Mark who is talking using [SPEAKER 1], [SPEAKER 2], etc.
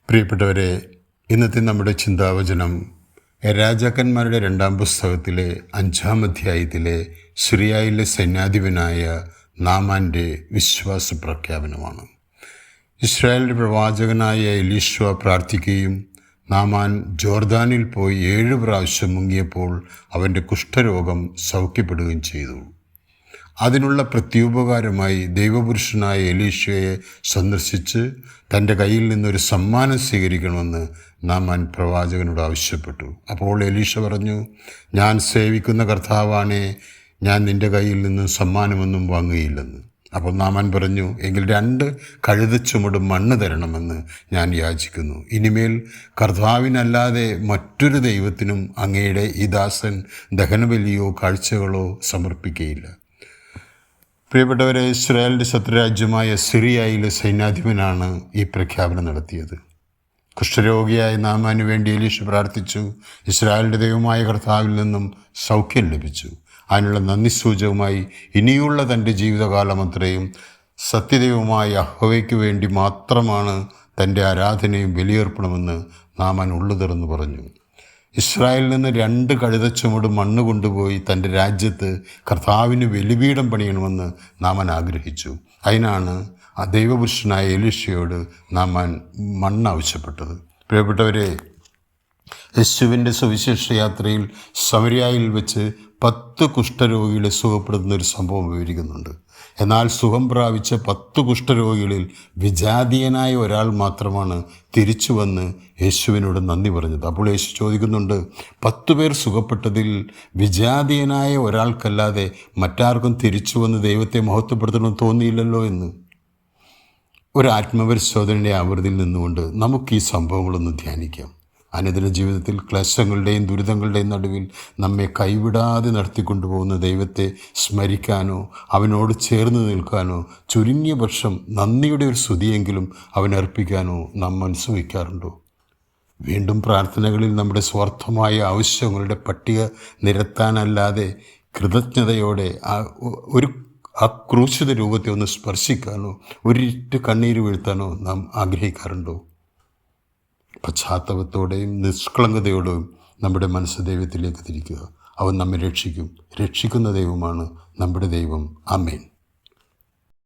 [SPEAKER 1] പ്രിയപ്പെട്ടവരെ, ഇന്നത്തെ നമ്മുടെ ചിന്താവചനം രാജാക്കന്മാരുടെ 2-ാം പുസ്തകത്തിലെ 5-ാം അധ്യായത്തിലെ സിറിയയിലെ സൈന്യാധിപനായ നാമാൻ്റെ വിശ്വാസ പ്രഖ്യാപനമാണ്. ഇസ്രായേലിൻ്റെ പ്രവാചകനായ എലീശ പ്രാർത്ഥിക്കുകയും നാമാൻ ജോർദാനിൽ പോയി 7 പ്രാവശ്യം മുങ്ങിയപ്പോൾ അവൻ്റെ കുഷ്ഠരോഗം സൗഖ്യപ്പെടുകയും ചെയ്തു. അതിനുള്ള പ്രത്യുപകാരമായി ദൈവപുരുഷനായ എലീശയെ സന്ദർശിച്ച് തൻ്റെ കയ്യിൽ നിന്നൊരു സമ്മാനം സ്വീകരിക്കണമെന്ന് നാമാൻ പ്രവാചകനോട് ആവശ്യപ്പെട്ടു. അപ്പോൾ എലീശ പറഞ്ഞു, ഞാൻ സേവിക്കുന്ന കർത്താവാണേ, ഞാൻ നിൻ്റെ കയ്യിൽ നിന്നും സമ്മാനമൊന്നും വാങ്ങുകയില്ലെന്ന്. അപ്പോൾ നാമാൻ പറഞ്ഞു, എങ്കിൽ 2 കഴുതച്ചുമട് മണ്ണ് തരണമെന്ന് ഞാൻ യാചിക്കുന്നു. ഇനിമേൽ കർത്താവിനല്ലാതെ മറ്റൊരു ദൈവത്തിനും അങ്ങയുടെ ഈ ദാസൻ ദഹനബലിയോ കാഴ്ചകളോ സമർപ്പിക്കുകയില്ല. പ്രിയപ്പെട്ടവരെ, ഇസ്രായേലിൻ്റെ ശത്രുരാജ്യമായ സിറിയയിലെ സൈന്യാധിപനാണ് ഈ പ്രഖ്യാപനം നടത്തിയത്. കുഷ്ഠരോഗിയായ നാമാനു വേണ്ടി എലീശ പ്രാർത്ഥിച്ചു. ഇസ്രായേലിൻ്റെ ദൈവമായ കർത്താവിൽ നിന്നും സൗഖ്യം ലഭിച്ചു. അതിനുള്ള നന്ദി സൂചകമായി ഇനിയുള്ള തൻ്റെ ജീവിതകാലം അത്രയും സത്യദൈവമായ യഹോവയ്ക്ക് വേണ്ടി മാത്രമാണ് തൻ്റെ ആരാധനയും ബലിയർപ്പണമെന്ന് നാമാൻ ഉള്ളു തുറന്നു പറഞ്ഞു. ഇസ്രായേലിൽ നിന്ന് 2 കഴുതച്ചുമട് മണ്ണ് കൊണ്ടുപോയി തൻ്റെ രാജ്യത്ത് കർത്താവിന് ബലിപീഠം പണിയണമെന്ന് നാമാൻ ആഗ്രഹിച്ചു. അതിനാണ് ആ ദൈവപുരുഷനായ എലീശയോട് നാമാൻ മണ്ണ് ആവശ്യപ്പെട്ടത്. പ്രിയപ്പെട്ടവരെ, യേശുവിൻ്റെ സുവിശേഷ യാത്രയിൽ സമരിയായിൽ വെച്ച് 10 കുഷ്ഠരോഗികളെ സുഖപ്പെടുത്തുന്ന ഒരു സംഭവം വിവരിക്കുന്നുണ്ട്. എന്നാൽ സുഖം പ്രാപിച്ച 10 കുഷ്ഠരോഗികളിൽ വിജാതീയനായ ഒരാൾ മാത്രമാണ് തിരിച്ചു വന്ന് യേശുവിനോട് നന്ദി പറഞ്ഞത്. അപ്പോൾ യേശു ചോദിക്കുന്നുണ്ട്, 10 പേർ സുഖപ്പെട്ടതിൽ വിജാതീയനായ ഒരാൾക്കല്ലാതെ മറ്റാർക്കും തിരിച്ചു വന്ന് ദൈവത്തെ മഹത്വപ്പെടുത്തണമെന്ന് തോന്നിയില്ലല്ലോ എന്ന്. ഒരു ആത്മപരിശോധനയുടെ ആവൃത്തിയിൽ നിന്നുകൊണ്ട് നമുക്ക് ഈ സംഭവങ്ങളൊന്ന് ധ്യാനിക്കാം. അനുദിന ജീവിതത്തിൽ ക്ലേശങ്ങളുടെയും ദുരിതങ്ങളുടെയും നടുവിൽ നമ്മെ കൈവിടാതെ നടത്തിക്കൊണ്ടുപോകുന്ന ദൈവത്തെ സ്മരിക്കാനോ അവനോട് ചേർന്ന് നിൽക്കാനോ ചുരുങ്ങിയ പക്ഷം നന്ദിയുടെ ഒരു സ്തുതിയെങ്കിലും അവനർപ്പിക്കാനോ നാം മനസ്സ് വയ്ക്കാറുണ്ടോ? വീണ്ടും പ്രാർത്ഥനകളിൽ നമ്മുടെ സ്വാർത്ഥമായ ആവശ്യങ്ങളുടെ പട്ടിക നിരത്താനല്ലാതെ കൃതജ്ഞതയോടെ ആ ക്രൂശിത രൂപത്തെ ഒന്ന് സ്പർശിക്കാനോ ഒരിറ്റ് കണ്ണീര് വീഴ്ത്താനോ നാം ആഗ്രഹിക്കാറുണ്ടോ? പശ്ചാത്തലത്തോടെയും നിഷ്കളങ്കതയോടെയും നമ്മുടെ മനസ്സ് ദൈവത്തിലേക്ക് തിരിക്കുക. അവൻ നമ്മെ രക്ഷിക്കും. രക്ഷിക്കുന്ന ദൈവമാണ് നമ്മുടെ ദൈവം. ആമേൻ.